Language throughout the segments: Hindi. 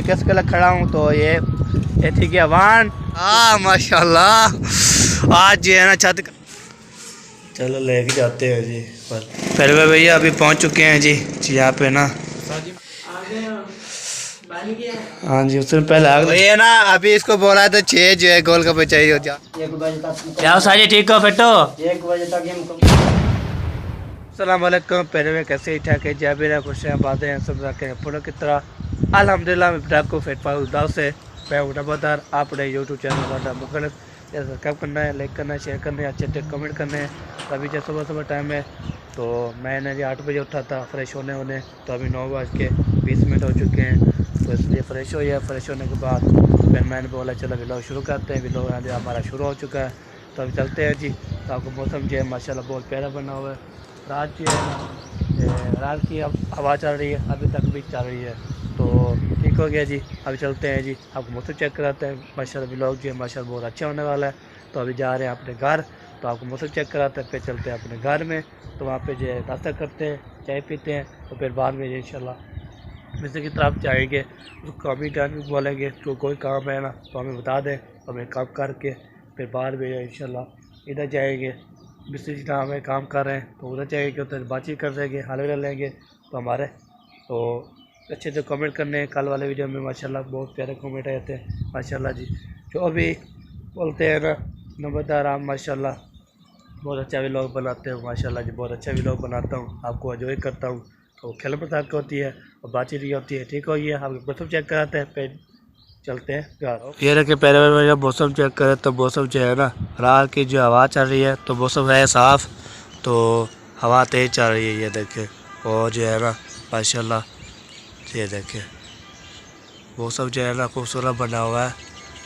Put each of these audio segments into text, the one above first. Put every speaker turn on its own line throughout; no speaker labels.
किस के लिए खड़ा हूँ, तो ये थी कि अवान माशाल्लाह आज जो है ना छत। चलो लेके जाते हैं जी। फिर भैया अभी पहुँच चुके हैं जी यहाँ पे ना। हाँ जी, उससे पहले आग ये ना अभी इसको बोला था 6 जो है गोल कप चाहिए हो जा। 1 बजे तक क्या साजी ठीक हो फिटो 1 बजे तक। अस्सलाम वालेकुम। पहले में कैसे ही ठाक है जाबिर खुश हैं बातें हैं सब रखे हैं पूरा की तरह अल्हम्दुलिल्लाह। मैं डाक को फिट पाऊँ दाव से मैं उठाबादार अपने यूट्यूब चैनल वाला मुख्तलिफ सब्सक्राइब करना है, लाइक करना है, शेयर करना है, अच्छे अच्छे कमेंट करने हैं। तो अभी जब सुबह टाइम है तो मैंने 8 बजे उठा था फ्रेश होने तो अभी 9:20 हो चुके हैं। तो इसलिए फ़्रेश हो गया। फ्रेश होने के बाद फिर मैंने बोला चलो व्लॉग शुरू करते हैं। व्लॉग हमारा शुरू हो चुका है तो अभी चलते हैं जी। तो आपको मौसम जो है माशाल्लाह बहुत प्यारा बना हुआ है। रात जो है ना रात की अब हवा चल रही है, अभी तक भी चल रही है तो ठीक हो गया जी। अभी चलते हैं जी, आपको मौसम चेक कराते हैं। माशाल्लाह व्लॉग जो है माशाल्लाह बहुत अच्छा होने वाला है। तो अभी जा रहे हैं अपने घर, तो आपको मौसम चेक कराते हैं। फिर चलते हैं अपने घर में, तो वहाँ पे जो है नाश्ता करते हैं, चाय पीते हैं, तो फिर बाद में इंशाल्लाह मिस्त्री की तरफ जाएंगे। उसको अभी टाइम बोलेंगे तो कोई काम है ना तो हमें बता दें, हमें काम करके फिर बाद में इंशाल्लाह इधर जाएंगे। मिस्त्री जी हमें काम कर रहे हैं तो उधर जाएंगे, उधर बातचीत कर देंगे, हाल लेंगे। तो हमारे तो अच्छे से कमेंट करने हैं। कल वाले वीडियो में माशाल्लाह बहुत प्यारे कमेंट आए थे माशाल्लाह जी। जो अभी बोलते हैं ना नंबरदार आप माशाल्लाह बहुत अच्छा व्लॉग बनाते हैं माशाल्लाह जी। बहुत अच्छा व्लॉग बनाता हूँ, आपको एंजॉय करता हूँ। तो खेल मजाक होती है और बातचीत भी होती है। ठीक हो गया, आप मौसम चेक कराते हैं फिर चलते हैं घर। ये रखे पहले में जब मौसम चेक करें तो मौसम जो है ना रात की जो हवा चल रही है तो मौसम है साफ़, तो हवा तेज़ चल रही है ये देखे। और जो है ना माशाल्लाह ये देखे मौसम जो है ना खूबसूरत बना हुआ है।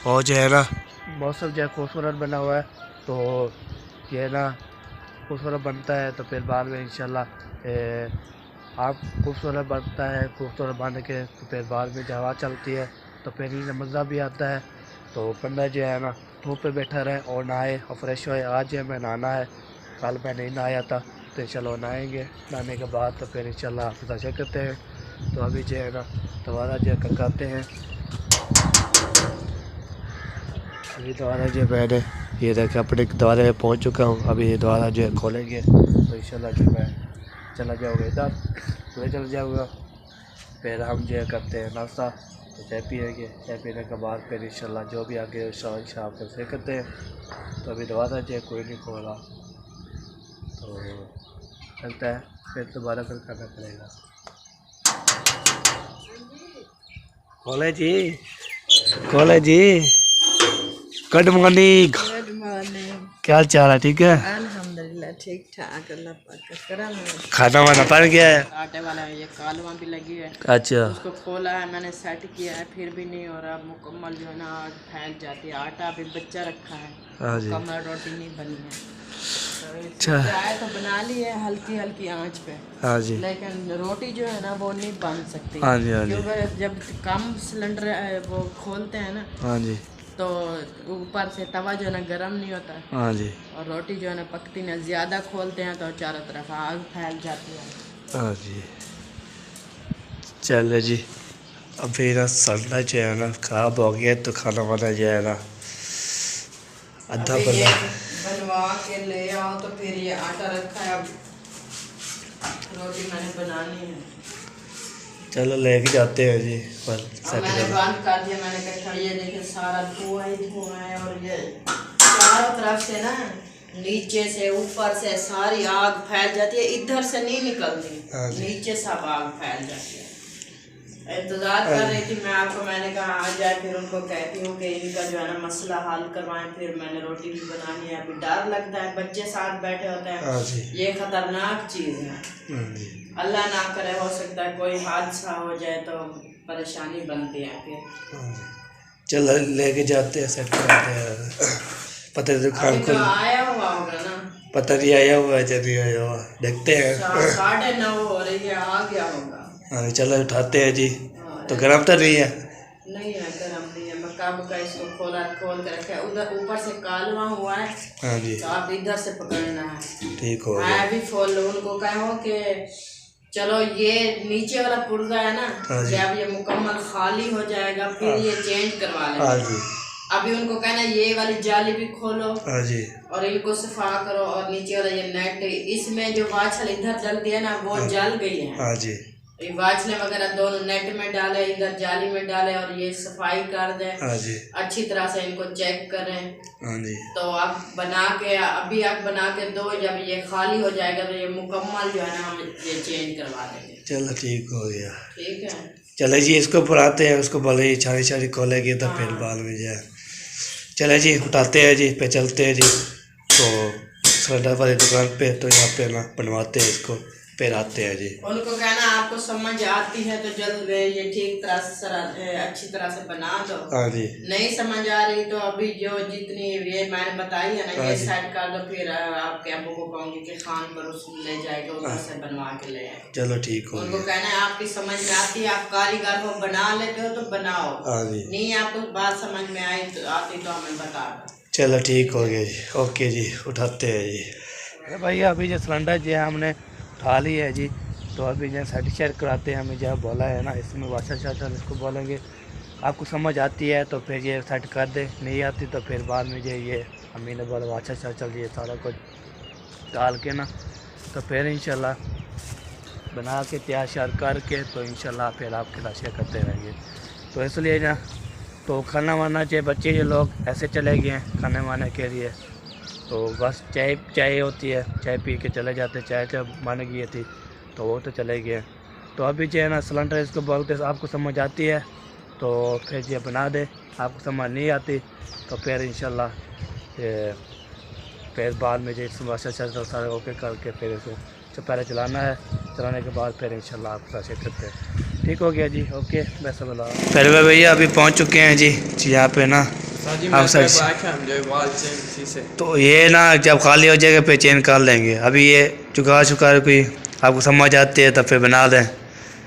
और जो है ना मौसम जो है खूबसूरत बना हुआ है तो ये ना खूबसूरत बनता है तो फिर बाद में इंशाल्लाह आप खूबसूरत बनता है। खूबसूरत बन के तो फिर बाद में जब हवा चलती है तो फिर ये मज़ा भी आता है। तो बंदा जो है ना धूप पे बैठा रहे और नहाए और फ्रेश होए। आज जो हमें नहाना है, कल मैं नहीं नहाया था तो इंशाल्लाह नहाएंगे। नहाने के बाद तो फिर इंशाल्लाह आप दर्शन करते हैं। तो अभी जो है ना दोबारा जो करते हैं। अभी दोबारा जो मैंने ये देखा अपने द्वारे में पहुँच चुका हूँ। अभी ये दोबारा जो है खोलेंगे तो इंशाल्लाह जो मैं चला जाऊँगा इधर, तो चला जाऊँगा। फिर हम जो है करते हैं नाश्ता, तो चाय पिएंगे। चाय पीने के बाद फिर इंशाल्लाह जो भी आगे शाम को से करते हैं। तो अभी दोबारा जो है कोई नहीं खोला तो चलता है, फिर दोबारा फिर करना पड़ेगा। खोले जी, खोले जी। Good morning. क्या हाल चाल है? ठीक है
अल्हम्दुलिल्लाह ठीक ठाक, अल्लाह पाक का करम है।
खाना वाना बन गया है?
आटे वाला ये कालवा भी लगी है।
अच्छा,
उसको खोला है मैंने, सेट किया है, फिर भी नहीं हो रहा मुकम्मल। जो है ना आग फैल जाती है। आटा अभी बच्चा रखा है, मुकम्मल रोटी नहीं बनी है। तो चाय तो बना ली है हल्की हल्की आंच पे,
हाँ जी,
लेकिन रोटी जो है ना वो नहीं बन सकती।
हाँ जी, हाँ जी,
क्योंकि जब कम सिलेंडर वो खोलते हैं ना
हाँ जी,
तो ऊपर से तवा जो है ना गर्म नहीं होता है,
हाँ जी,
और रोटी जो है ना पकती नहीं। ज़्यादा खोलते हैं तो चारों तरफ आग फैल जाती है।
हाँ जी। चलो जी, अभी ना सन्ना जो है ना ख़राब हो गया तो खाना वाना जो है ना आधा
अभी ये
बना।
बनवा के ले आओ तो फिर ये आटा रखा है, अब रोटी मैंने बनानी है।
चलो लेके जाते हैं जी। पर
अब मैंने बंद कर दिया। मैंने कहा ये देखिए सारा धुआं ही धुआं है, और ये चारों तरफ से ना नीचे से ऊपर से सारी आग फैल जाती है, इधर से नहीं निकलती, नीचे सब आग फैल जाती है। इंतजार कर रही थी मैं आपको, मैंने कहा आ जाए, फिर उनको कहती हूँ कि इनका जो है ना मसला हल करवाएं। फिर मैंने रोटी भी बनानी है। अभी डर लगता है, बच्चे साथ बैठे होते हैं, ये खतरनाक चीज़ है। अल्लाह ना करे, हो सकता है कोई हादसा हो जाए तो परेशानी बनती है फिर।
चलो लेके जाते हैं, सेट कराते हैं। पता नहीं दुकान
तो आया हुआ होगा ना,
पता नहीं आया हुआ है जब आया हुआ, देखते हैं।
9:30 हो रही है, आ गया होगा।
हाँ चलो उठाते हैं जी। तो गर्म तो नहीं है?
नहीं है, गर्म नहीं है। मक्का बक्का इसको खोल के रखे, उधर ऊपर से कालवा हुआ है।
हाँ जी,
तो आप इधर से पकड़ना है।
ठीक हो
मैं भी फॉलो उनको कहो कि चलो ये नीचे वाला पुर्जा है ना,
हाँ जी।
जब ये मुकम्मल खाली हो जाएगा फिर ये चेंज करवा
हाँ
लेंगे।
जी।
अभी उनको कहना ये वाली जाली भी खोलो
हाँ जी।
और इनको सफा करो, और नीचे वाला ये नेट इसमें जो वाछल इधर जल दिया ना वो जल गई है।
हाँ जी।
ये वाछले वगैरह दोनों नेट में डाले, इधर जाली में डाले और ये सफाई कर दे।
हाँ जी।
अच्छी तरह से इनको चेक करें।
हाँ जी।
तो आप बना के अभी आप बना के दो, जब ये खाली हो जाएगा तो ये मुकम्मल जो है ना हम ये चेंज करवा देंगे।
चलो ठीक हो गया।
ठीक है,
चले जी इसको बुलाते हैं, उसको बोले जी छाड़ी छाड़ी खोलेगी तो फिर बाल में जाए। चले जी उठाते हैं जी, पे चलते हैं जी। तो सिलेंडर वाली दुकान पे तो यहाँ पे ना बनवाते हैं इसको, फिर आते हैं जी।
उनको कहना आपको समझ आती है तो जल्द ये ठीक तरह से अच्छी तरह से बना दो।
हाँ जी।
नहीं समझ आ रही तो अभी जो जितनी ये मैंने बताई है ना ये सेट कर दो, फिर आपके अबू को कहूँगी कि खान पर उस ले जाएगा, उधर से बनवा के ले आए।
चलो ठीक हो।
उनको कहना है आपकी समझ में आती है, आप कारीगर हो, बना लेते हो तो बनाओ।
हाँ जी।
नहीं आपको बात समझ में आई तो आती तो हमें बता दो।
चलो ठीक हो गया जी। ओके जी उठाते हैं जी। अरे भैया अभी जो सिलेंडर जो है हमने उठा ली है जी, तो अभी जो सर्टिफिकेट कराते हैं, हमें जो बोला है ना इसमें वाशर शाशर इसको बोलेंगे। आपको समझ आती है तो फिर ये सेट कर दे, नहीं आती तो फिर बाद में जो ये अम्मी ने बोला वाशर शाशर ये सारा कुछ डाल के ना, तो फिर इंशाल्लाह बना के तैयार श्यार करके तो इंशाल्लाह फिर आपके लाशें करते रहेंगे। तो इसलिए ना तो खाना वाना चाहिए, बच्चे ये लोग ऐसे चले गए हैं खाने वाने के लिए, तो बस चाय होती है, चाय पी के चले जाते। चाय जब मान गई थी तो वो तो चले गए। तो अभी जो है ना सिलेंडर इसको बोलते आपको समझ आती है तो फिर ये बना दे, आपको समझ नहीं आती तो फिर इंशाल्लाह फिर बाद में जो वाशर शाशर सारे ओके करके फिर इसको पहले चलाना है, चलाने के बाद फिर इंशाल्लाह आपको लाशें करते हैं। ठीक हो गया जी। ओके वैसा बोला फिर भैया अभी पहुँच चुके हैं जी यहाँ पे ना हम सर। तो ये ना जब खाली हो जाएगा फिर चेंज कर लेंगे। अभी ये जुगाड़ शुगाड़ कोई आपको समझ आती है तो फिर बना दें,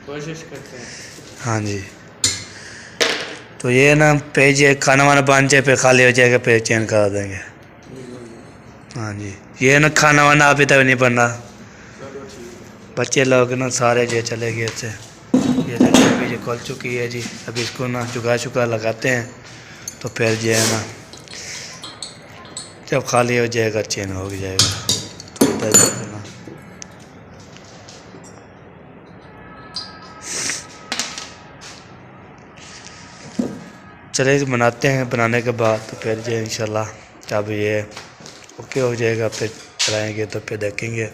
कोशिश करते हैं।
हाँ जी। तो ये ना पेज खाना वाना बन जाए फिर खाली हो जाएगा फिर चेंज करा देंगे। हाँ जी। ये ना खाना वाना अभी तक नहीं बनना, बच्चे लोग ना सारे जो चले गए थे। ये देखिए अभी जो खुल चुकी है जी, अभी इसको ना जुगाड़ शुगाड़ लगाते हैं तो फिर जो है ना जब खाली हो जाएगा चेंज हो जाएगा। तो ना चले बनाते हैं, बनाने के बाद तो फिर जो इंशाल्लाह जब ये ओके हो जाएगा फिर चलाएँगे तो फिर देखेंगे।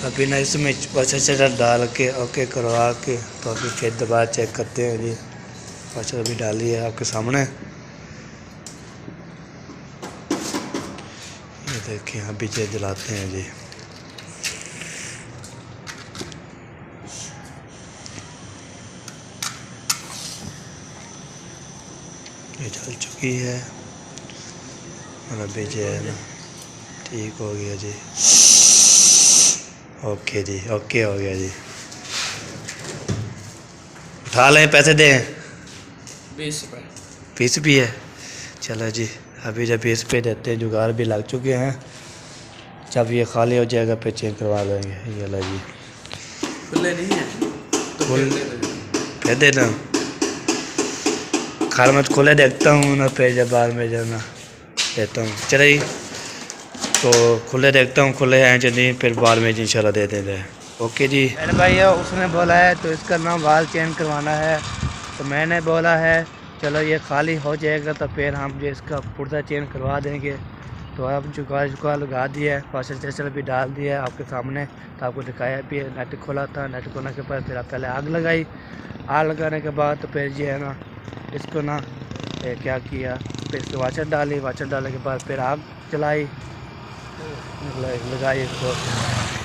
अभी ना इसमें वाशर शाशर डाल के ओके करवा के तो अभी फिर दोबारा चेक करते हैं जी। वाशर अभी डाली है आपके सामने, ये देखिए अभी जो जलाते हैं जी। ये जल चुकी है और अभी जो है ना ठीक हो गया जी। ओके जी, ओके हो गया जी। उठा लें, पैसे दें?
20 रुपये।
20 भी है। चलो जी अभी जब 20 पे देते हैं, जुगाड़ भी लग चुके हैं। जब ये खाली हो जाएगा फिर चेंज करवा देंगे। ये ला जी,
खुले नहीं है तो
फिर दे दें। खाल मत खोले देखता हूँ ना, फिर जब बाद में जाना देता हूँ। चले जी तो खुले देखता हूँ, खुले हैं जो नहीं फिर बाद में इंशाल्लाह दे देते हैं। ओके जी। मैंने भाई उसने बोला है तो इसका नाम वाल चेंज करवाना है, तो मैंने बोला है चलो ये खाली हो जाएगा तो फिर हम जो इसका पुर्जा चेंज करवा देंगे। तो अब जुगाड़ लगा दिया है, वाशर शाशर भी डाल दिया है आपके सामने, तो आपको दिखाया भी है। नेट खोला था, नेट खोलने के बाद फिर पहले आग लगाई। आग लगाने के बाद तो फिर जो है ना इसको ना क्या किया, फिर इसको वाशर डाली, वाशर डालने के बाद फिर आग चलाई लगाई इसको,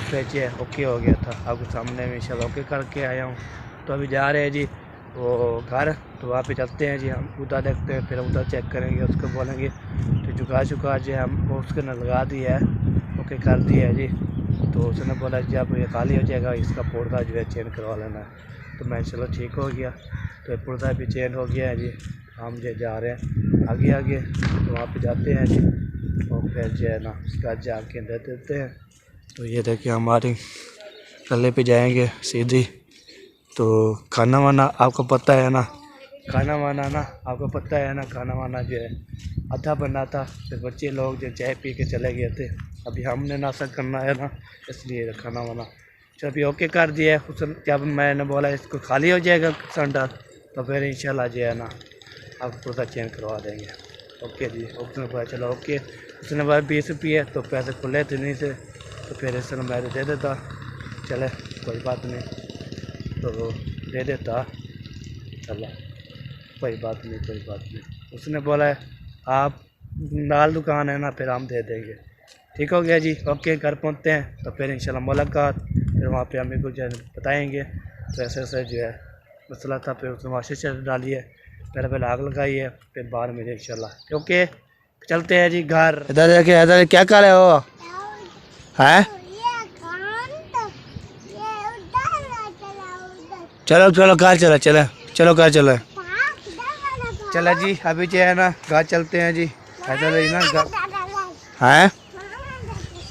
फिर ये ओके हो गया था। आपके सामने में इंशाल्लाह ओके करके आया हूँ। तो अभी जा रहे हैं जी वो घर, तो वहाँ पे चलते हैं जी, हम उधर देखते हैं, फिर उधर चेक करेंगे, उसको बोलेंगे तो जुगाड़ शुगाड़ जो हम उसके न लगा दिया है, ओके कर दिया है जी। तो उसने बोला जी अब ये खाली हो जाएगा, इसका पुर्जा जो है चेंज करवा लेना है। तो मैं चलो ठीक हो गया, तो पुर्जा भी चेंज हो गया है जी। हम जो जा रहे हैं आगे आगे, तो वहाँ पे जाते हैं जी, और फिर जो है ना उसके बाद जाके दे देते हैं। तो ये देखिए हमारी गले पे जाएंगे सीधी। तो खाना वाना आपको पता है ना, खाना वाना ना आपको पता है ना, खाना वाना जो है आधा बना था, फिर बच्चे लोग जो चाय पी के चले गए थे, अभी हमने नाश्ता करना है ना, इसलिए खाना वाना चलो अभी ओके कर दिया है। उस जब मैंने बोला इसको खाली हो जाएगा सिलेंडर, तो फिर इंशाल्लाह जो है ना आपको पूरा चेंज करवा देंगे। ओके जी, उसने बोला चलो ओके। उसने बोला 20 रुपये, तो पैसे खुले थे नहीं से, तो फिर इसने मैं दे देता, चले कोई बात नहीं, तो दे देता, चलो कोई बात नहीं। उसने बोला आप नाल दुकान है ना, फिर हम दे देंगे। ठीक हो गया जी, ओके। घर पहुँचते हैं तो फिर इंशाल्लाह मुलाकात, फिर वहाँ पे हमें कुछ बताएंगे। तो ऐसे ऐसे जो है मसला था, फिर उसने वाशिश डाली है, पहले आग लगाई है, फिर बाहर मिले इंशाल्लाह। ओके चलते हैं जी घर। इधर क्या कर रहे हो हैं? चलो चलो घर चलो घर चलो चला जी। अभी जो है ना घर चलते हैं जी, इधर ही ना घर हैं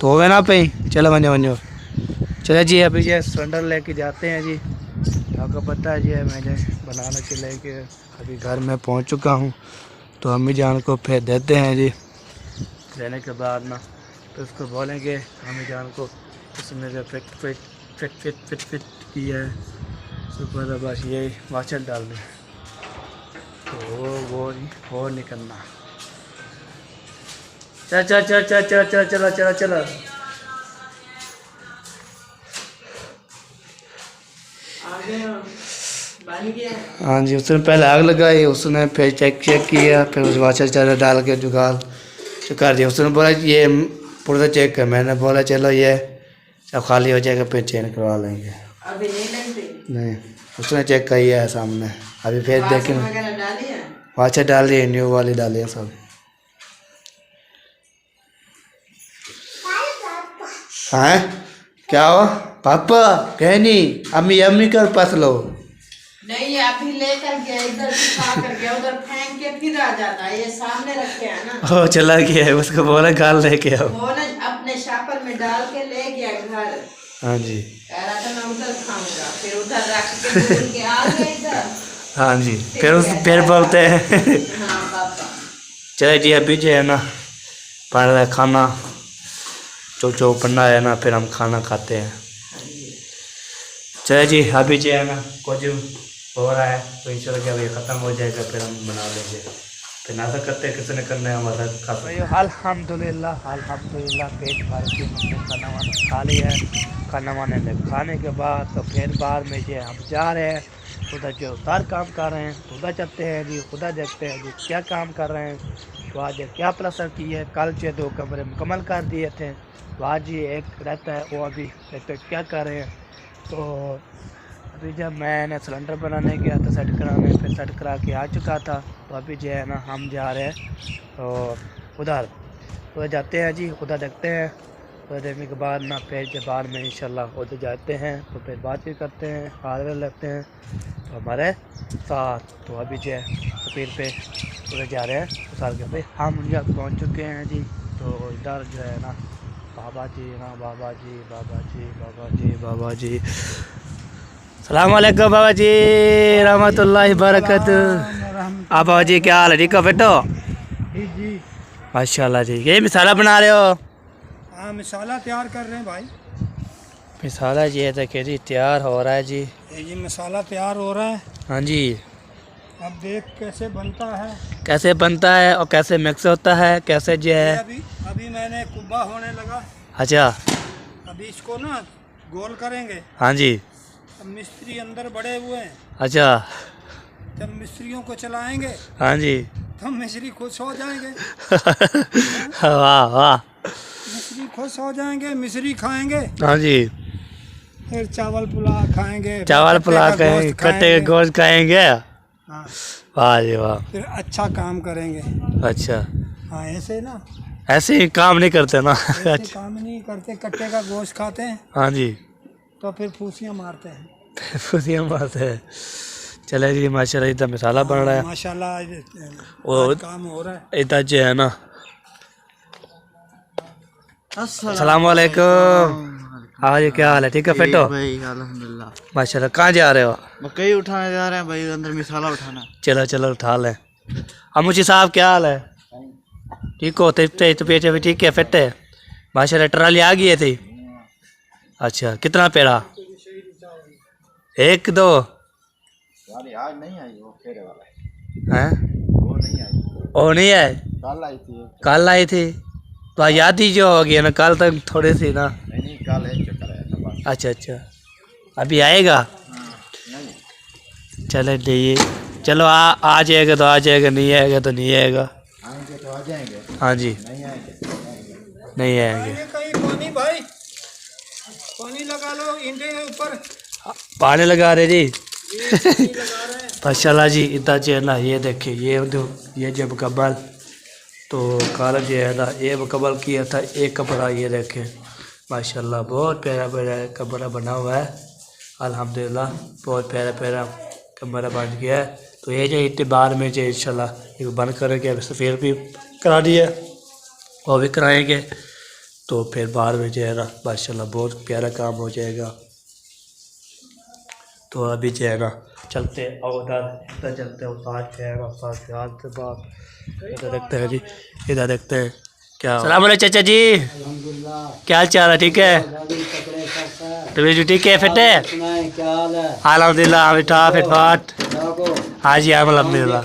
तो हो गए ना पे, चलो बनो चले जी। अभी जो सिलेंडर लेके जाते हैं जी, आपको पता है जी मैंने बनाना के लेके अभी घर में पहुंच चुका हूं। तो अम्मी जान को फिर देते हैं जी, देने के बाद ना तो उसको बोलेंगे अम्मी जान को उसने जो फिट किया है, सुबह बस यही वाचर डाल दें, तो वो निकलना। चलो हाँ जी। उसने पहले आग लगाई, उसने फिर चेक किया, फिर उस वाचर चारा डाल के जुगाड़ कर दिया। उसने बोला ये पूरा चेक कर, मैंने बोला चलो ये सब खाली हो जाएगा फिर चेंज करवा लेंगे।
अभी नहीं लगती? नहीं,
उसने चेक किया है सामने, अभी फिर देखें। वाचर डाल दिए, न्यू वाली डाली है सब। हाँ क्या हो पापा? कह नहीं अम्मी कर पास लो।
नहीं अभी लेकर गया, इधर सुखा कर गया, उधर फेंक के फिर आ जाता है, ये सामने रखे है ना।
ओ चला गया है, उसको बोला गाल लेके आओ।
वो ना अपने शापर में डाल के ले गया घर।
हाँ जी,
कह रहा था मैं उधर खाऊंगा, फिर उधर रख के भूल के आ गया इधर।
हाँ जी, फिर बोलते हैं
हाँ पापा।
चले जी। अभी जो है ना पढ़ रहा खाना चो पन्ना है ना, फिर हम खाना खाते हैं। चले जी। अभी जो है ना कुछ हो रहा है, तो इंशाल्लाह क्या भाई ख़त्म हो जाएगा, फिर हम बना लेंगे, फिर नाश्ता करते हैं। किसी ने करना है हमारा खा। अल्हम्दुलिल्लाह पेट भर के हमने खाना वाना खा लिया है। खाना वाने खाने के बाद तो फिर बाहर में जो हम जा रहे हैं, उधर जो उधर काम कर रहे हैं, उधर चलते हैं जी, उधर देखते हैं जी क्या काम कर रहे हैं। तो आज क्या प्लस्तर की है, कल जो 2 कमरे मुकम्मल कर दिए थे, तो आज जी एक रहता है, वो अभी देखते क्या कर रहे हैं। तो अभी जब मैंने सिलेंडर बनाने गया था सेट कराने, फिर सेट करा के आ चुका था। तो अभी जो है ना हम जा रहे हैं तो उधर जाते हैं जी, उधर देखते हैं। उधर देखने के बाद ना फिर के बाद में इंशाल्लाह उधर जाते हैं, तो फिर बात भी करते हैं, हाजिर लगते हैं तो हमारे साथ। तो अभी जो है सफीर पे उधर जा रहे हैं, तो साल के पे हम यहाँ पहुँच चुके हैं जी। तो इधर जो है ना बाबा जी सलाम अलैकुम बाबा जी, रहमतुल्लाहि बरकत। आप बाबा जी क्या हाल है, ठीक हो बेटो?
जी
माशाल्लाह जी। ये मिसाला बना रहे हो?
हाँ मसाला तैयार कर रहे हैं भाई।
मिसाला जी देखिए जी तैयार हो रहा है जी।
ये मसाला तैयार हो रहा है।
हाँ जी।
अब देख कैसे बनता है,
कैसे बनता है और कैसे मिक्स होता है, कैसे जो है।
अभी मैंने कुब्बा होने लगा।
अच्छा,
अभी इसको ना गोल करेंगे।
हाँ जी।
अब मिस्त्री अंदर बड़े हुए हैं।
अच्छा,
जब मिस्त्रियों को चलाएंगे
हाँ जी
तो मिस्त्री खुश हो जाएंगे।
वाह वाह,
मिस्त्री खुश हो जाएंगे, मिस्त्री खाएंगे।
हाँ जी।
फिर चावल पुलाव खाएंगे,
खाएंगे, कट्टे का गोश्त खाएंगे।
हाँ,
वाह जी वाह।
फिर अच्छा काम करेंगे।
अच्छा,
हाँ ऐसे ना,
ऐसे ही काम नहीं करते ना।
ऐसे काम नहीं करते, कट्टे का गोश्त खाते हैं।
हाँ जी।
तो फिर फूसियाँ मारते हैं।
खुशियाँ बात है। चले जी माशाल्लाह इधर मसाला बन रहा है
माशाल्लाह
और
काम हो रहा है।
इधर जो है ना अस्सलाम वालेकुम। हाँ जी क्या हाल है? ठीक है फिट हो?
भाई अल्हम्दुलिल्लाह।
माशाल्लाह। कहाँ जा रहे हो?
मकई उठाने जा रहे हैं भाई, अंदर मिसाला उठाना।
चलो चलो उठा लें। मुझे साहब क्या हाल है? ठीक हो? तबीयत भी ठीक है? फिट है माशाल्लाह। ट्राली आ गई है थी? अच्छा कितना पेड़ा? एक दो
आज नहीं आई, वो फेरे वाला
हैं?
वो नहीं आई,
ओ नहीं है?
कल आई थी।
कल आई थी तो आज याद ही जो हो गया ना, कल तक थोड़ी सी ना।
नहीं कल एक चक्कर आया था बस।
अच्छा अच्छा अभी आएगा? चले लिए चलो आ जाएगा तो आ जाएगा, नहीं आएगा तो नहीं आएगा।
आएंगे तो आ जाएंगे,
हाँ जी
नहीं आएंगे
नहीं आएंगे।
ये कहीं पानी भाई, पानी लगा लो इंडे के ऊपर।
पानी लगा रहे जी
पानी लगा रहे हैं।
माशाल्लाह जी। इतना जो है ना ये देखिए ये जो मुकम्मल तो काला जो है ना ये मुकम्मल किया था एक कमरा। ये देखें माशाल्लाह बहुत प्यारा प्यारा कमरा बना हुआ है अल्हम्दुलिल्लाह। बहुत प्यारा प्यारा कमरा बन गया है। तो ये जो इतबार में जो इंशाल्लाह ये बंद करेंगे, सफ़ेद भी करा दिया और भी कराएंगे, तो फिर बाद में जो है ना माशाल्लाह बहुत प्यारा काम हो जाएगा। तो अभी जो है ना चलते हैं और इधर चलते हैं उस्ताद है ना, उस्ताद के हाथ से बात इधर देखते हैं जी। इधर देखते हैं क्या। सलाम वालेकुम चाचा जी, क्या हाल चाल है? ठीक है तबीयत भी ठीक है? फिट है? अल्हम्दुलिल्लाह हम ठा फिट फाट। हाँ जी अल्हम्दुलिल्लाह।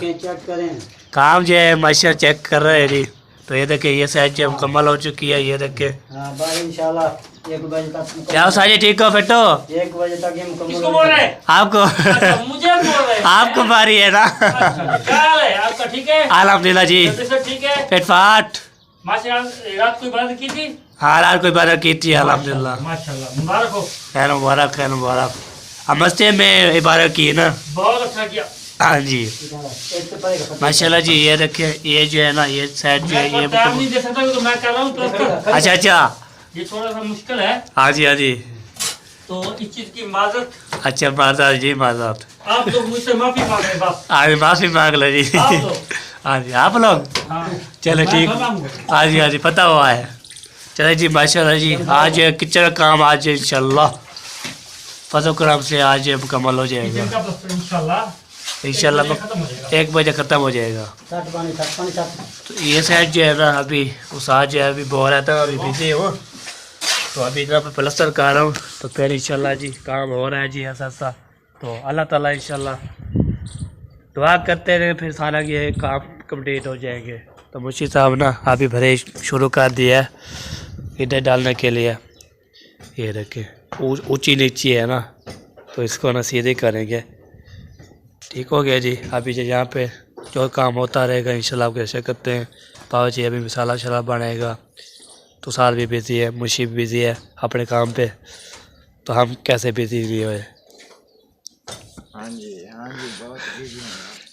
काम जो है माशा चेक कर रहे हैं जी। तो ये देखिए ये साइड जो मुकम्मल हो चुकी है। ये देखिए
इंशाल्लाह 1 बजे तक।
क्या साजी ठीक हो? फिट हो?
1 बजे तक ये मुकम्मल।
किसको बोल रहे हैं?
आपको
मुझे बोल रहे हैं?
आपको बारी है ना।
क्या हाल है आपका? ठीक है
अल्हम्दुलिल्लाह जी
सब ठीक है?
फिट फाट।
माशाल्लाह रात को इबादत की थी?
हाँ रात को इबादत की थी अल्हम्दुलिल्लाह।
माशाल्लाह मुबारक हो।
खैर मुबारक खैर मुबारक। हम मस्जिद में इबादत की ना।
बहुत अच्छा किया।
हाँ जी माशाल्लाह जी। ये देखिए ये जो है ना ये साइड जो है ये
मैं टाइम नहीं दे सकता तो मैं कर रहा हूँ तो
अच्छा अच्छा
ये थोड़ा सा मुश्किल है,
हाँ जी हाँ जी।
तो इस चीज की माजरत
अच्छा माजरत जी माजरत।
आप लोग मुझसे माफी मांग रहे हैं बस।
आज माफी मांग लो जी।
आप लोग
हाँ जी आप लोग
हाँ
चलो
मैं
ठीक।
मांगूंगा।
हाँ जी पता हुआ है। चलो जी माशाल्लाह जी। आज किचन का काम आज इंशाल्लाह फजल करम से आज मुकम्मल हो जाएगा
किचन का बस इंशाल्लाह
इंशाल्लाह।
खत्म हो जाएगा।
1 बजे ख़त्म हो जाएगा। तो ये साइड जो है ना अभी उस आज जो है अभी बोल रहा था अभी बिजी हो, तो अभी इधर पर प्लस्तर कर रहा हूँ। तो फिर इंशाल्लाह जी काम हो रहा है जी ऐसा सा। तो अल्लाह ताला इंशाल्लाह दुआ करते रहे फिर सारा ये काम कंप्लीट हो जाएंगे। तो मुंशी साहब ना अभी भरे शुरू कर दिया है इधर डालने के लिए। ये रखे ऊंची नीची है ना, तो इसको ना सीधे करेंगे। ठीक हो गया जी। अभी जो यहाँ पे जो काम होता रहेगा इंशाल्लाह आप कैसे करते हैं। पाव जी अभी मसाला शराब बनाएगा, तो साल भी बिज़ी है, मुशी भी बिज़ी है अपने काम पे, तो हम कैसे बिज़ी भी हुए।
हाँ जी बहुत बिजी हैं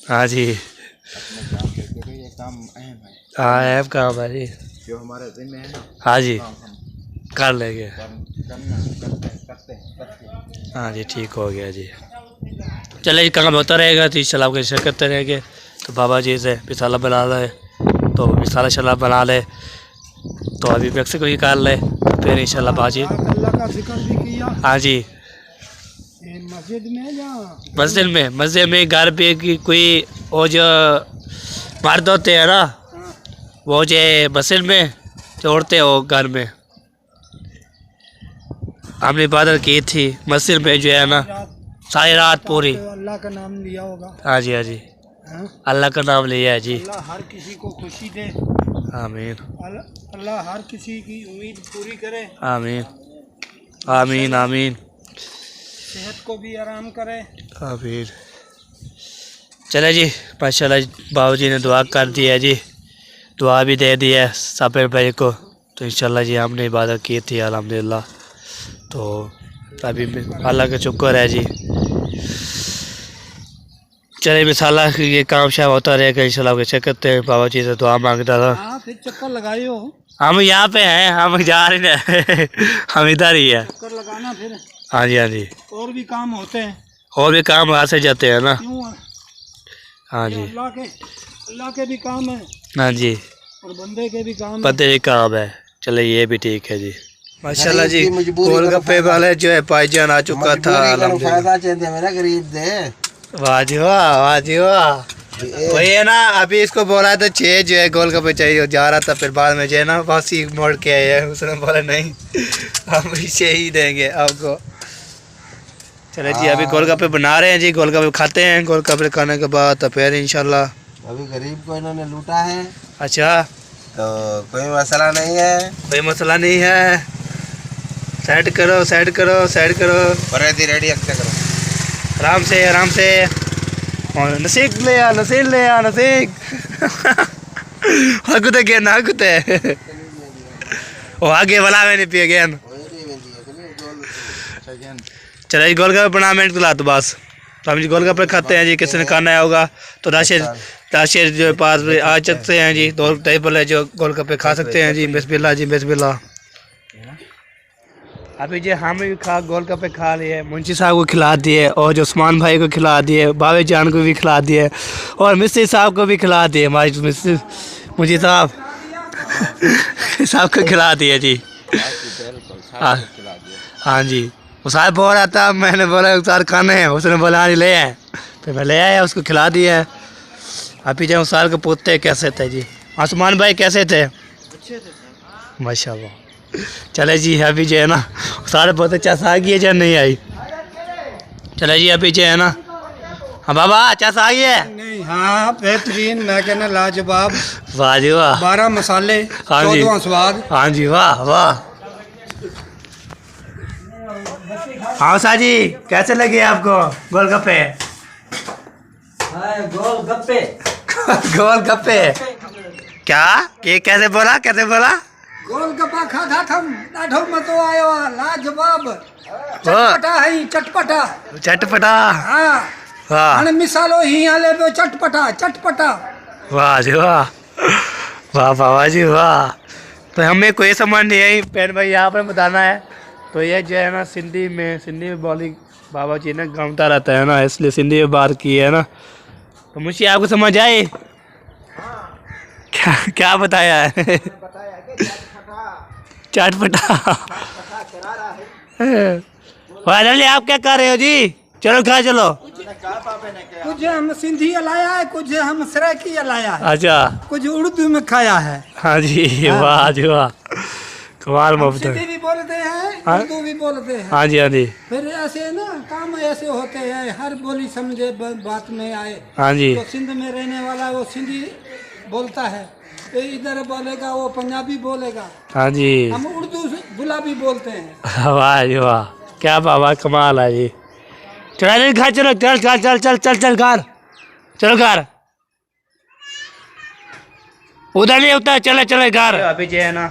हाँ जी
अपने काम पे, क्योंकि ये काम अहम है।
हाँ ऐप काम है जी।
जो हमारे जिम्मे है ना,
हाँ जी
काम हम
कर लेंगे।
करते हैं।
हाँ जी ठीक हो गया जी। चले जी काम होता रहेगा तो इंशाल्लाह आपके शेयर करते रहेंगे। तो बाबा जी से मिसाला बना ले, तो मिसाला शराब बना ले, तो अभी मैक्सी को ही कर ले, फिर इंशाल्लाह बाजी।
अल्लाह का जिक्र भी किया
हाँ जी
ये मस्जिद में या
मस्जिद में घर पे की कोई वो जो मर्द होते हैं ना, वो जो मस्जिद में जो औरतें हो घर में, हमने इबादत की थी मस्जिद में जो है ना सारी रात पूरी।
तो अल्लाह का नाम लिया होगा।
हाँ जी हाँ जी
हाँ?
अल्लाह का नाम लिया है जी।
अल्लाह हर किसी को खुशी दे।
आमीन
अल्लाह हर किसी की उम्मीद पूरी करे।
आमीन आमीन आमीन
सेहत को भी आराम करे।
आमीन। चले जी माशाल्लाह बाबू जी ने दुआ कर दी है जी, दुआ भी दे दी है साबिर भाई को। तो इंशाल्लाह जी हमने इबादत की थी अल्हम्दुलिल्लाह। तो अभी अल्लाह का शुक्र है जी। चले मिसाला ये काम शाम होता रहेगा इंशाल्लाह। कैसे करते हैं बाबा जी से दुआ मांगता था।
हाँ फिर चक्कर लगाए हो।
हम यहाँ पे हैं, हम जा रहे हैं हम इधर ही है।
चक्कर लगाना फिर।
हाँ जी हाँ जी
और भी काम होते हैं।
और भी काम वहाँ से जाते हैं ना।
क्यों है?
हाँ जी,
अल्लाह के भी काम है
हाँ जी,
और बंदे के भी काम है।
पते ही काम है। चले ये भी ठीक है जी। माशाल्लाह जी, गोलगप्पे वाले जो है भाईजान आ चुका था।
फायदा चाहते मेरा गरीब दे।
वाह जी वाह, वाह जी वाह। वही है ना, अभी इसको बोला था 6 जो है गोलगप्पे चाहिए, जा रहा था, फिर बाद में जो है ना वापसी मोड़ के आए हैं। उसने बोला नहीं, हम इसे ही देंगे आपको। चले जी, अभी गोलगप्पे बना रहे हैं जी, गोलगप्पे खाते हैं। गोलगप्पे खाने के बाद तो फिर इंशाल्लाह।
अभी गरीब को इन्होंने लूटा है,
अच्छा,
तो कोई मसला नहीं है।
कोई मसला नहीं है। साइड करो, साइड करो, साइड करो,
रेडी अक्से करो,
आराम से, आराम से। और नसीक ले आ, नसीक ले आ, नसीक। हकुते क्या ना हकुते। वो आगे वाला में नहीं पिए गया। चलो जी, गोलगप्पे बना मिनट के लात बस। तो हम जी गोलगप्पे खाते हैं जी। किसी ने खाना होगा तो राशि जो पास में आ सकते हैं जी। 2 टेबल है जो गोलगप्पे खा सकते हैं जी। बिस्मिल्लाह जी, बिस्मिल्लाह। अभी जी हम भी गोलगप्पे खा लिए, मुंशी साहब को खिला दिए, और जो उस्मान भाई को खिला दिए, बाबे जान को भी खिला दिए, और मिस्त्री साहब को भी खिला दिए। हमारे मिस्त्री मुंशी साहब साहब को खिला दिए जी। हाँ जी, वो साहब बोल रहा था, मैंने बोला उसार खाने हैं, उसने बोला हाँ ले आए, फिर मैं ले आया, उसको खिला दिया है। अभी जो उसार के पोते कैसे थे जी? आसमान भाई कैसे थे? अच्छे थे माशाल्लाह। चले जी, अभी जो है ना सारे पोते चास आ गई है जो नहीं आई। चले जी, अभी जो है ना, हाँ बाबा चास आ गई है?
नहीं, हाँ बेहतरीन, मैं कहना लाजवाब।
वाह जी वाह,
12 मसाले,
हाँ जी,
14वां स्वाद।
हाँ जी, वाह वाह। हाँ सा जी, कैसे लगे आपको गोलगप्पे?
गोलगप्पे
गोलगप्पे क्या? ये कैसे बोला, कैसे बोला?
गोलगप्पा खाधा था, ॾाढो मज़ो आयो आहे, लाजवाब। चटपटा है, चटपटा।
चटपटा,
हाँ,
वाह
हाणे मिसालो ही हले पियो, चटपटा चटपटा।
वाह जी वाह, वाह बाबा जी वाह। तो हमें कोई समझ नहीं आई, पेन भाई यहाँ पर बताना है। तो ये जो है ना सिंधी में बोली बाबा जी ने गाँवता रहता है ना, इसलिए सिंधी में बात की है ना। तो मुझे आपको समझ आई? क्या क्या बताया है? चटपटा। आप क्या कर रहे हो जी? चलो खा चलो।
कुछ हम सिंधी लाया है, कुछ हम सराइकी लाया है,
अच्छा,
कुछ उर्दू में खाया है।
हाँ जी, वाह जी वाह, कमाल मोहब्बत।
सिंधी भी बोलते हैं,
हाँ?
उर्दू भी बोलते हैं।
हाँ जी, हाँ जी,
फिर ऐसे ना काम ऐसे होते हैं, हर बोली समझे बात में आए।
हाँ जी,
तो सिंध में रहने वाला वो सिंधी बोलता है, तो इधर बोलेगा वो पंजाबी बोलेगा,
हाँ जी,
हम उर्दू गुलाबी बोलते हैं।
वाह जी वाह, क्या बाबा कमाल है जी। चलो खा, चलो चल चल चल चल चल चल घर, चलो घर, उधर नहीं होता, चले चले घर। अभी जो है ना,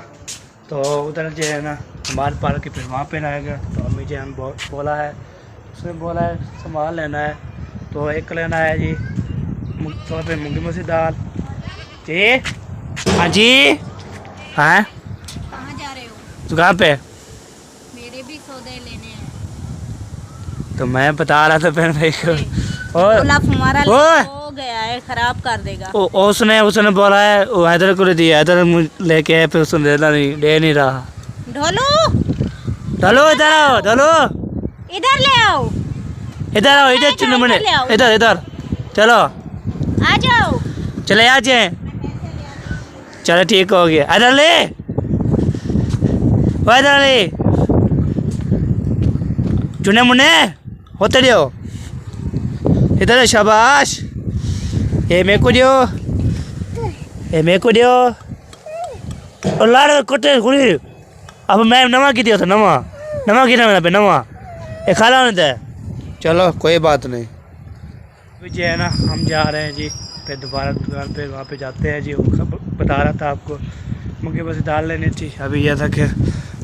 तो उधर जो है ना हमारे पार्क के फिर वहाँ पे लाएगा। तो अम्मी जी हम बोला है, उसने बोला है संभाल लेना है। तो एक लेना है जी, थोड़ा पे मूंगी मसूर दाल जी। हाँ जी, हाँ
कहाँ जा रहे हो?
दुकान पे।
मेरे भी सौदे लेने हैं।
तो मैं बता रहा था बहन भाई को, और
बोला हमारा
ओए!
हो गया है, खराब कर देगा।
उसने बोला है, वो हैदर को दिया, हैदर लेके आए, फिर उसने देना नहीं, दे नहीं रहा।
ढोलू,
ढलो इधर आओ, ढलो
इधर ले आओ,
इधर आओ, इधर चुनो मने,
इधर ले आओ।
इधर इधर चलो,
आ जाओ।
चले आ जाए। चलो ठीक हो गया, इधर ले, वो इधर ले, चुने मुने होते दियो, इधर शाबाश। ये मेरे को दियो, ये मेरे को दियो, और लाड़ कोटे गुड़ी। अब मैं नवा की दिया था, नवा की ना पे नवा, ये खा लो नहीं था। चलो कोई बात नहीं। अभी जो है ना हम जा रहे हैं जी, फिर दोबारा दुकान पे वहाँ पे जाते हैं जी। वो बता रहा था आपको, मुझे बस दाल लेनी थी। अभी यह था कि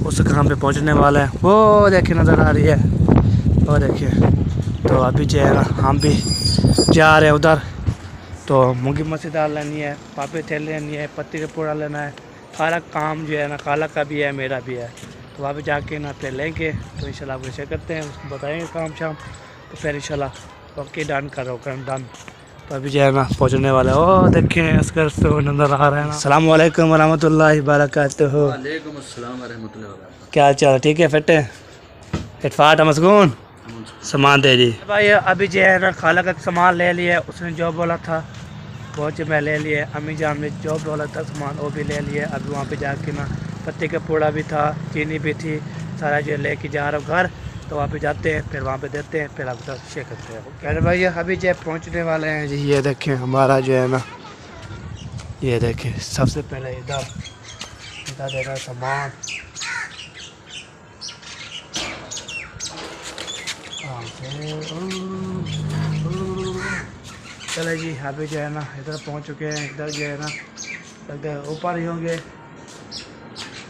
उस काम पे पहुँचने वाला है, वो देखिए नज़र आ रही है, वो देखिए। तो अभी जो है ना हम भी जा रहे हैं उधर। तो मूंगी मसूर दाल लेनी है, पापे तेल लेनी है, पत्ती का पूड़ा लेना है, सारा काम जो है ना काला का भी है, मेरा भी है। तो वहाँ पे जाके ना फिर लेंगे, तो इंशाल्लाह आपको शेयर करते हैं, उसको बताएंगे काम शाम। तो फिर इंशाल्लाह ओके डन करो डन। तो अभी जो है ना पहुँचने वाला है। ओ देखें असगर तो नज़र आ रहा है ना। अस्सलाम वालेकुम रहमतुल्लाहि व बरकातुहू।
वालेकुम अस्सलाम व रहमतुल्लाहि व बरकातुहू।
क्या हाल चाल है? ठीक है फिट है इतफाट मसगून सामान दे जी भाई। अभी जो है ना खाला का सामान ले लिया, उसने जो बोला था वो जो मैं ले लिए। अम्मी जान ने जो बोला था सामान वो भी ले लिया। अभी वहाँ पे जाके ना पत्ते का पूड़ा भी था, चीनी भी थी, सारा जो लेके जा रहा हूँ घर। तो वहाँ पे जाते हैं, फिर वहाँ पे देते हैं, फिर आपके साथ शेयर करते हैं। कह रहे भाई अभी जो पहुँचने वाले हैं जी। ये देखें हमारा जो है ना, ये देखें सबसे पहले इधर देना सामान। चले जी अभी जो है ना इधर पहुंच चुके हैं। इधर जो है ना लगता है ऊपर ही होंगे,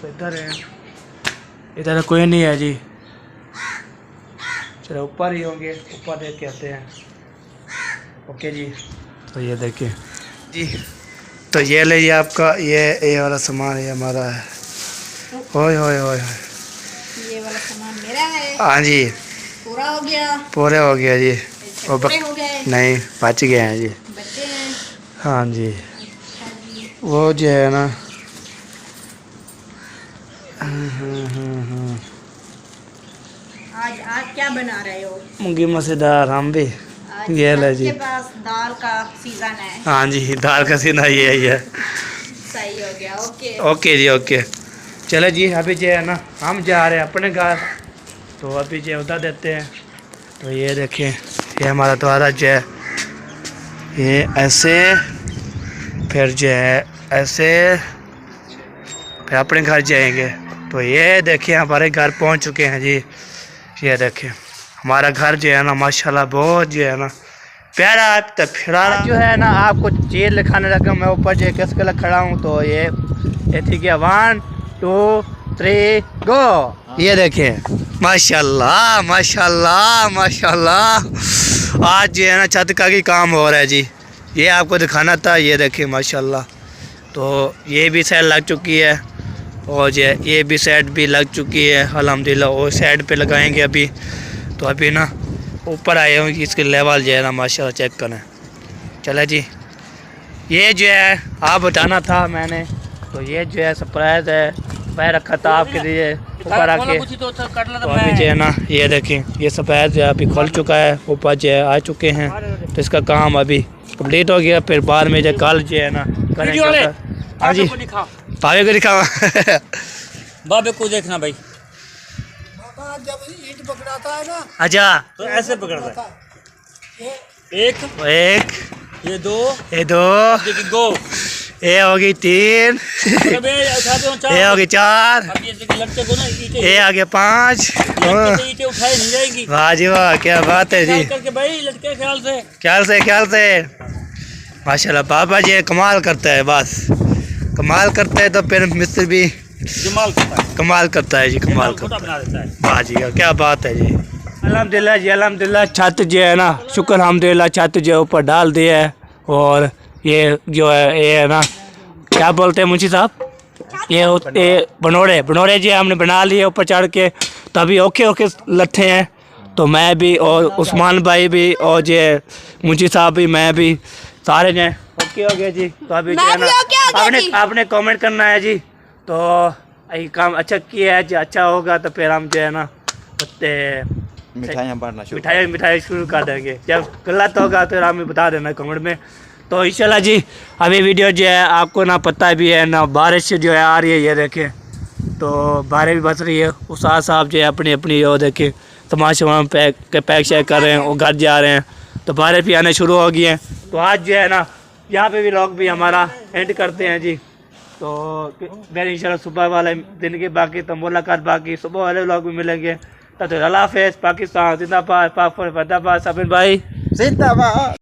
तो इधर है, इधर कोई नहीं है जी। चलो ऊपर ही होंगे, ऊपर देख के आते हैं। ओके जी। तो ये देखिए जी, तो ये ले आपका ये वाला सामान ये हमारा है। होय होय होय
ये वाला सामान मेरा है।
हाँ जी
पूरा हो गया।
पूरे हो गया जी। वो
पूरे हो गए।
नहीं बच गए हैं जी।
बच्चे हैं।
हाँ जी
अच्छा जी।
वो जो है ना
आज क्या बना रहे हो?
मूंगी मसेदार हम भी।
आज
ये ले जी।
आपके पास दाल का सीजन है।
हाँ जी दाल का सीना ये है।
सही हो गया। ओके
ओके जी ओके। चलो जी अभी जो है ना हम जा रहे हैं अपने घर। तो अभी जो उधर देते हैं। तो ये देखें ये हमारा द्वारा जो है ये ऐसे, फिर जो है ऐसे, फिर अपने घर जाएंगे। तो ये देखिए हमारे घर पहुंच चुके हैं जी। ये देखें हमारा घर जो है ना माशाल्लाह बहुत जो है ना प्यारा तो फिरा जो है ना। आपको चीज़ लिखाने लगा मैं ऊपर जो किस के खड़ा हूँ। तो ये ठीक है 1 2 3 गो। ये देखें माशाल्लाह माशाल्लाह माशाल्लाह। आज जो है ना छत का भी काम हो रहा है जी। ये आपको दिखाना था। ये देखें माशाल्लाह। तो ये भी साइड लग चुकी है और जो ये भी साइड भी लग चुकी है अल्हम्दुलिल्लाह। और साइड पे लगाएंगे अभी। तो अभी ना ऊपर आए हूँ इसके लेवल जो है ना माशाल्लाह चेक करें। चला जी ये जो है आप बताना था मैंने। तो ये जो है सरप्राइज है, मैं रखा था आपके लिए ऊपर आके। तो अभी जो है ना ये देखें ये सरप्राइज जो है अभी खुल चुका है, ऊपर जो है आ चुके हैं। तो इसका काम अभी कंप्लीट हो गया। फिर बाद में जो कल जो है ना करेंगे। हाँ जी भावे को दिखावा
बाबे को देखना भाई।
बाबा जब ईंट पकड़ाता है ना
अच्छा
तो ऐसे पकड़ता है। एक ये दो देखिए गो।
ये होगी 3 ये होगी 4
लड़के को ना
ये आगे 5।
ईंटें उठाई नहीं जाएगी।
वाह जी वाह क्या बात है जी।
करके भाई लड़के
ख्याल से माशाल्लाह बाबा जी कमाल करता है। बस कमाल करता है तो फिर मिस्त्री भी कमाल करता है जी। कमाल करता है। वाह जी क्या बात है जी। अल्हम्दुलिल्लाह जी अल्हम्दुलिल्लाह। छत जो है ना शुक्र अल्हम्दुलिल्लाह छत जो है ऊपर डाल दिया है। और ये जो है ये है ना क्या बोलते हैं मुंशी साहब ये बनोड़े जो हमने बना लिए ऊपर चढ़ के। तो अभी ओके लट्ठे हैं। तो मैं भी और उस्मान भाई भी और जो मुंशी साहब भी मैं भी सारे जो ओके हो गए जी। तो अभी जो है ना आपने कमेंट करना है जी। तो ये काम अच्छा किया है जी। अच्छा होगा तो फिर हम जो है ना मिठाई शुरू कर देंगे। जब गलत होगा तो हमें बता देना कमेंट में। तो इंशाल्लाह जी अभी वीडियो जो है आपको ना पता भी है ना बारिश जो है आ रही है। ये देखें तो बारिश भी बस रही है। उस्ताद साहब जो है अपनी वो देखें तमाम पैक शैक कर रहे हैं। वो घर जा रहे हैं। तो बारिश भी आने शुरू हो गई हैं। तो आज जो है ना यहाँ पे भी लोग भी हमारा एंड करते हैं जी। तो फिर इंशाल्लाह सुबह वाले दिन के बाकी तो मुलाकात बाकी सुबह वाले लोग भी मिलेंगे। तो अल्लाह हाफ़िज़। पाकिस्तान जिंदाबाद, पाक फौज जिंदाबाद। साबिर भाई जिंदाबाद।